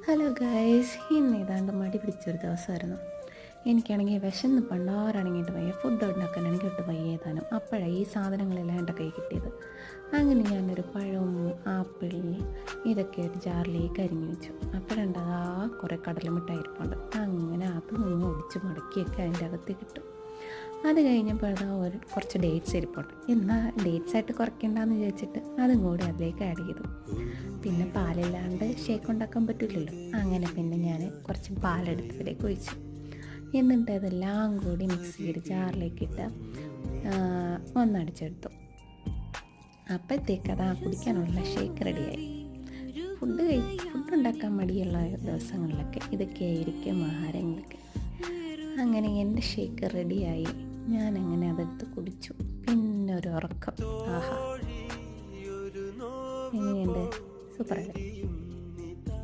Hello guys, ഇന്ന് ഏതാണ്ട് മടി പിടിച്ചൊരു ദിവസമായിരുന്നു. എനിക്കാണെങ്കിൽ വിശന്ന് പണ്ടാറണങ്ങിയിട്ട് വയ്യ, ഫുഡ് ഉണ്ടാക്കാനാണെങ്കിൽ ഒട്ട് വയ്യേതാനും. അപ്പോഴാണ് ഈ സാധനങ്ങളെല്ലാം എൻ്റെ കൈ കിട്ടിയത്. അങ്ങനെ ഞാനൊരു പഴവും ആപ്പിൾ ഇതൊക്കെ ഒരു ജാറിലേക്ക് അരിഞ്ഞു വെച്ചു. അപ്പോഴുണ്ടതാ കുറേ കടലമിട്ടായിരിപ്പുണ്ട്. അങ്ങനെ അത് നിന്ന് ഒടിച്ച് മടക്കിയൊക്കെ അതിൻ്റെ അകത്ത് കിട്ടും. അത് കഴിഞ്ഞപ്പോൾ അതാ കുറച്ച് ഡേറ്റ്സ് ഇരിപ്പുണ്ട്. എന്നാൽ ഡേറ്റ്സ് ആയിട്ട് കുറയ്ക്കണ്ടെന്ന് വിചാരിച്ചിട്ട് അതും കൂടി അതിലേക്ക് ആഡ് ചെയ്തു. പിന്നെ പാലില്ലാണ്ട് ഷേക്ക് ഉണ്ടാക്കാൻ പറ്റില്ലല്ലോ. അങ്ങനെ പിന്നെ ഞാൻ കുറച്ച് പാലെടുത്തതിലേക്ക് ഒഴിച്ചു. എന്നിട്ട് അതെല്ലാം കൂടി മിക്സിയുടെ ജാറിലേക്ക് ഇട്ട് ഒന്നടിച്ചെടുത്തു. അപ്പോഴത്തേക്ക് അതാ കുടിക്കാനുള്ള ഷേക്ക് റെഡിയായി. ഫുഡ് ഉണ്ടാക്കാൻ മടിയുള്ള ദിവസങ്ങളിലൊക്കെ ഇതൊക്കെ ആയിരിക്കും ആഹാരങ്ങളൊക്കെ. അങ്ങനെ എൻ്റെ ഷേക്ക് റെഡിയായി. ഞാനങ്ങനെ അതെടുത്ത് കുടിച്ചു. പിന്നെ ഒരു ഉറക്കം. ആഹാ, എങ്ങനെയുണ്ട്? സൂപ്പറല്ലേ?